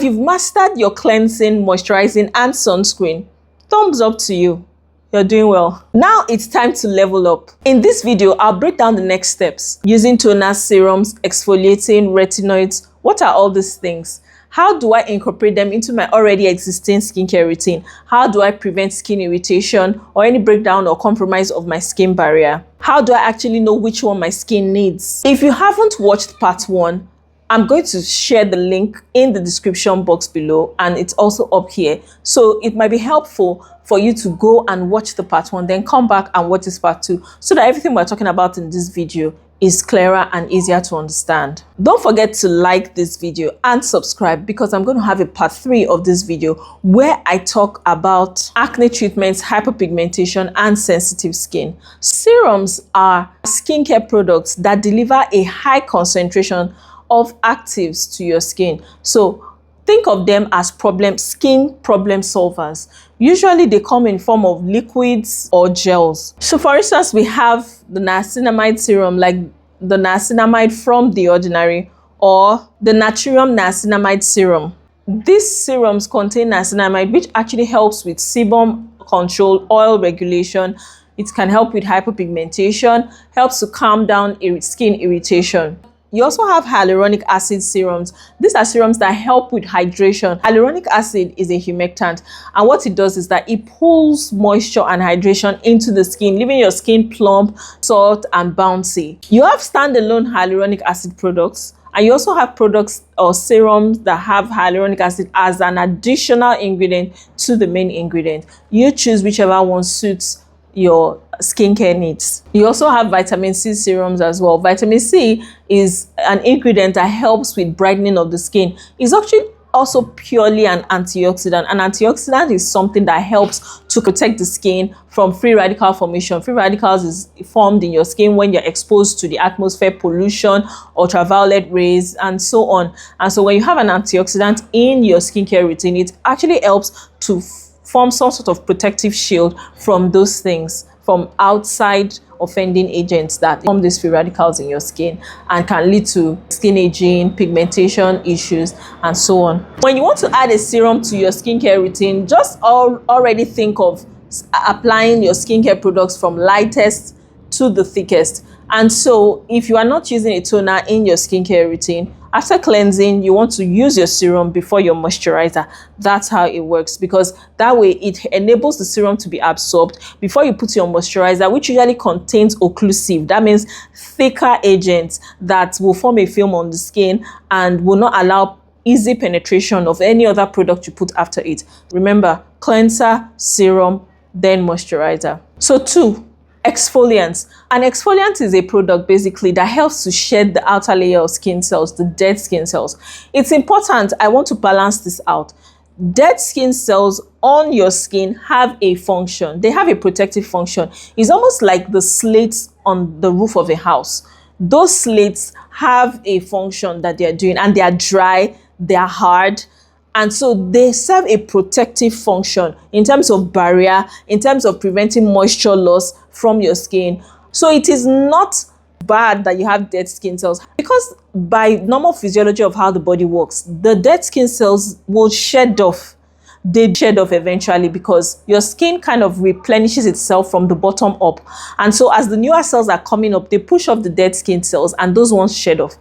If you've mastered your cleansing, moisturizing, and sunscreen, thumbs up to you. You're doing well. Now it's time to level up. In this video, I'll break down the next steps using toner, serums, exfoliating, retinoids. What are all these things? How do I incorporate them into my already existing skincare routine? How do I prevent skin irritation or any breakdown or compromise of my skin barrier? How do I actually know which one my skin needs? If you haven't watched part 1, I'm going to share the link in the description box below, and it's also up here. So it might be helpful for you to go and watch the part 1, then come back and watch this part 2, so that everything we're talking about in this video is clearer and easier to understand. Don't forget to like this video and subscribe, because I'm going to have a part 3 of this video where I talk about acne treatments, hyperpigmentation, and sensitive skin. Serums are skincare products that deliver a high concentration of actives to your skin. So think of them as skin problem solvers. Usually they come in form of liquids or gels. So for instance, we have the niacinamide serum, like the niacinamide from The Ordinary, or the Naturium niacinamide serum. These serums contain niacinamide, which actually helps with sebum control, oil regulation. It can help with hyperpigmentation, helps to calm down skin irritation. You also have hyaluronic acid serums. These are serums that help with hydration. Hyaluronic acid is a humectant, and what it does is that it pulls moisture and hydration into the skin, leaving your skin plump, soft, and bouncy. You have standalone hyaluronic acid products, and you also have products or serums that have hyaluronic acid as an additional ingredient to the main ingredient. You choose whichever one suits your skincare needs. You also have vitamin C serums as well. Vitamin C is an ingredient that helps with brightening of the skin. It's actually also purely an antioxidant. An antioxidant is something that helps to protect the skin from free radical formation. Free radicals is formed in your skin when you're exposed to the atmosphere, pollution, ultraviolet rays, and so on. And so when you have an antioxidant in your skincare routine, it actually helps to form some sort of protective shield from those things, from outside offending agents that form these free radicals in your skin and can lead to skin aging, pigmentation issues, and so on. When you want to add a serum to your skincare routine, just already think of applying your skincare products from lightest to the thickest. And so if you are not using a toner in your skincare routine, after cleansing, you want to use your serum before your moisturizer. That's how it works, because that way it enables the serum to be absorbed before you put your moisturizer, which usually contains occlusive. That means thicker agents that will form a film on the skin and will not allow easy penetration of any other product you put after it. Remember, cleanser, serum, then moisturizer. So 2. Exfoliants. An exfoliant is a product basically that helps to shed the outer layer of skin cells, the dead skin cells. It's important, I want to balance this out. Dead skin cells on your skin have a function. They have a protective function. It's almost like the slates on the roof of a house. Those slates have a function that they're doing, and they are dry, they are hard, and so they serve a protective function in terms of barrier, in terms of preventing moisture loss from your skin. So it is not bad that you have dead skin cells, because by normal physiology of how the body works, the dead skin cells will shed off. They shed off eventually, because your skin kind of replenishes itself from the bottom up. And so as the newer cells are coming up, they push off the dead skin cells, and those ones shed off.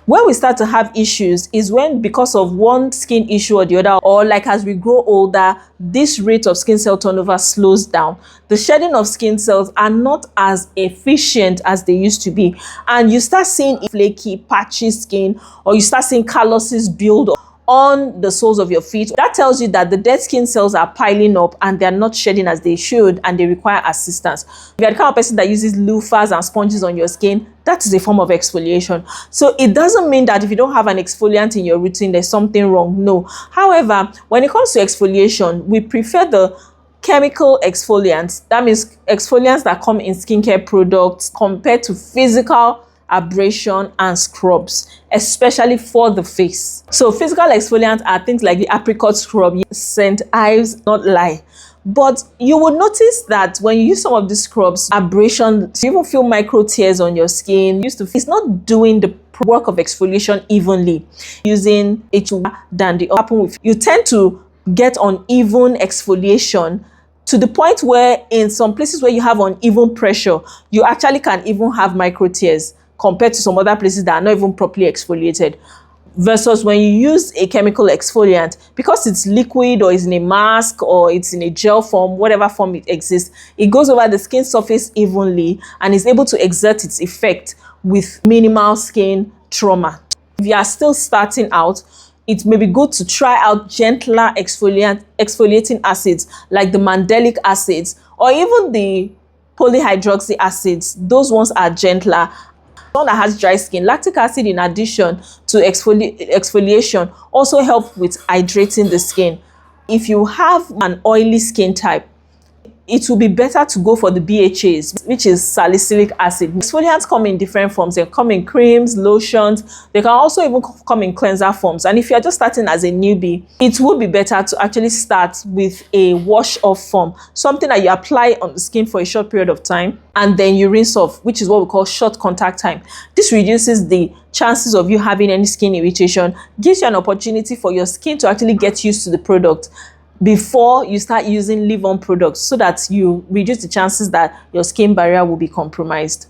Where we start to have issues is when, because of one skin issue or the other, or like as we grow older, this rate of skin cell turnover slows down. The shedding of skin cells are not as efficient as they used to be, and you start seeing flaky, patchy skin, or you start seeing calluses build on the soles of your feet. That tells you that the dead skin cells are piling up and they're not shedding as they should, and they require assistance. If you're the kind of person that uses loofahs and sponges on your skin, that is a form of exfoliation. So it doesn't mean that if you don't have an exfoliant in your routine, there's something wrong. No. However, when it comes to exfoliation, we prefer the chemical exfoliants. That means exfoliants that come in skincare products, compared to physical abrasion and scrubs, especially for the face. So physical exfoliants are things like the apricot scrub, St. Ives, not lie. But you will notice that when you use some of these scrubs, abrasion, you even feel micro tears on your skin. It's not doing the work of exfoliation evenly, using it than the happen with you tend to get uneven exfoliation to the point where in some places where you have uneven pressure, you actually can even have micro tears compared to some other places that are not even properly exfoliated. Versus when you use a chemical exfoliant, because it's liquid or it's in a mask or it's in a gel form, whatever form it exists, it goes over the skin surface evenly and is able to exert its effect with minimal skin trauma. If you are still starting out, it may be good to try out gentler exfoliating acids like the mandelic acids or even the polyhydroxy acids. Those ones are gentler. Someone that has dry skin, lactic acid in addition to exfoliation also help with hydrating the skin. If you have an oily skin type, it will be better to go for the BHAs, which is salicylic acid. Exfoliants come in different forms. They come in creams, lotions. They can also even come in cleanser forms. And if you're just starting as a newbie, it would be better to actually start with a wash-off form, something that you apply on the skin for a short period of time, and then you rinse off, which is what we call short contact time. This reduces the chances of you having any skin irritation, gives you an opportunity for your skin to actually get used to the product before you start using leave-on products, so that you reduce the chances that your skin barrier will be compromised.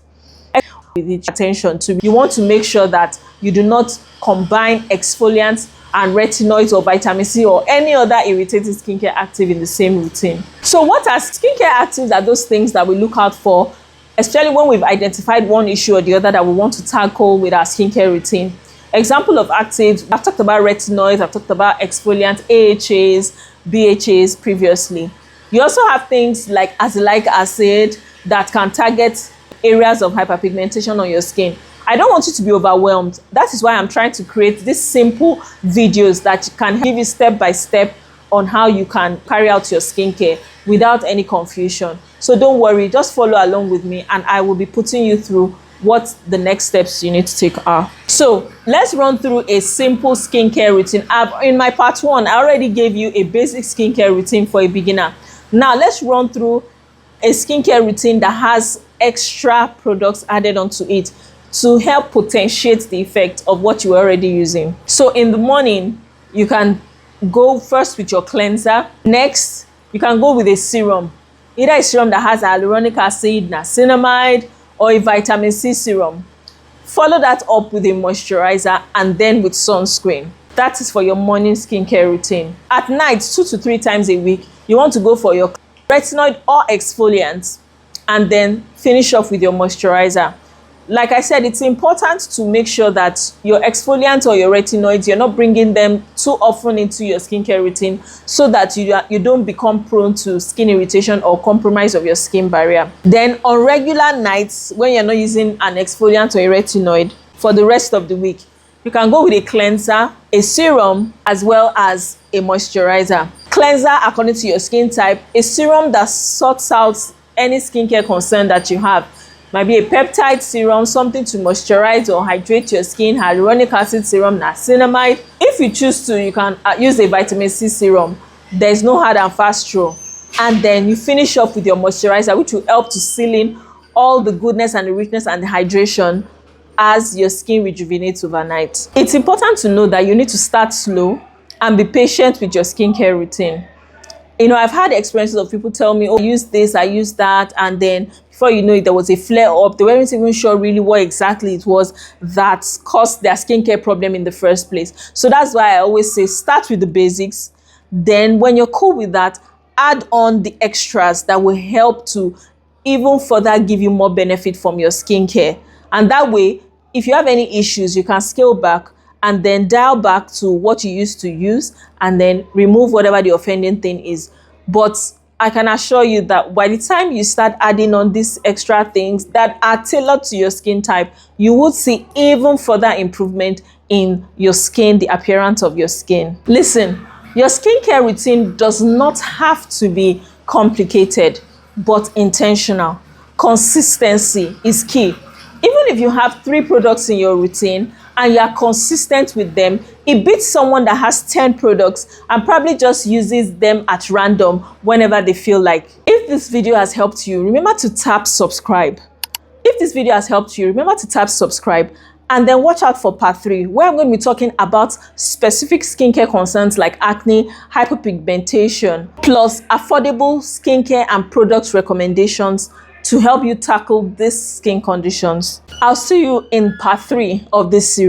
With attention to, you want to make sure that you do not combine exfoliants and retinoids or vitamin C or any other irritating skincare active in the same routine. So what are skincare actives? Are those things that we look out for, especially when we've identified one issue or the other that we want to tackle with our skincare routine. Example of actives, I've talked about retinoids, I've talked about exfoliant, AHAs, BHAs previously. You also have things like azelaic acid that can target areas of hyperpigmentation on your skin. I don't want you to be overwhelmed. That is why I'm trying to create these simple videos that can give you step by step on how you can carry out your skincare without any confusion. So don't worry, just follow along with me and I will be putting you through what the next steps you need to take are. So let's run through a simple skincare routine. In my part 1, I already gave you a basic skincare routine for a beginner. Now let's run through a skincare routine that has extra products added onto it to help potentiate the effect of what you're already using. So in the morning, you can go first with your cleanser. Next, you can go with a serum. Either a serum that has hyaluronic acid, niacinamide, or a vitamin C serum. Follow that up with a moisturizer and then with sunscreen. That is for your morning skincare routine. At night, 2 to 3 times a week, you want to go for your retinoid or exfoliant and then finish off with your moisturizer. Like I said, it's important to make sure that your exfoliant or your retinoids, you're not bringing them too often into your skincare routine so that you don't become prone to skin irritation or compromise of your skin barrier. Then on regular nights, when you're not using an exfoliant or a retinoid for the rest of the week, you can go with a cleanser, a serum, as well as a moisturizer. Cleanser according to your skin type, a serum that sorts out any skincare concern that you have. Might be a peptide serum, something to moisturize or hydrate your skin, hyaluronic acid serum, niacinamide. If you choose to, you can use a vitamin C serum. There's no hard and fast rule. And then you finish up with your moisturizer, which will help to seal in all the goodness and the richness and the hydration as your skin rejuvenates overnight. It's important to know that you need to start slow and be patient with your skincare routine. You know, I've had experiences of people tell me, oh, I use this, I use that, and then before you know it, there was a flare up. They weren't even sure really what exactly it was that caused their skincare problem in the first place. So that's why I always say start with the basics. Then when you're cool with that, add on the extras that will help to even further give you more benefit from your skincare. And that way, if you have any issues, you can scale back and then dial back to what you used to use and then remove whatever the offending thing is. But I can assure you that by the time you start adding on these extra things that are tailored to your skin type, you would see even further improvement in your skin, the appearance of your skin. Listen, your skincare routine does not have to be complicated, but intentional. Consistency is key. Even if you have 3 products in your routine and you are consistent with them, it beats someone that has 10 products and probably just uses them at random whenever they feel like. If this video has helped you, remember to tap subscribe. If this video has helped you, remember to tap subscribe And then watch out for part 3, where I'm going to be talking about specific skincare concerns like acne, hyperpigmentation, plus affordable skincare and product recommendations to help you tackle these skin conditions. I'll see you in part 3 of this series.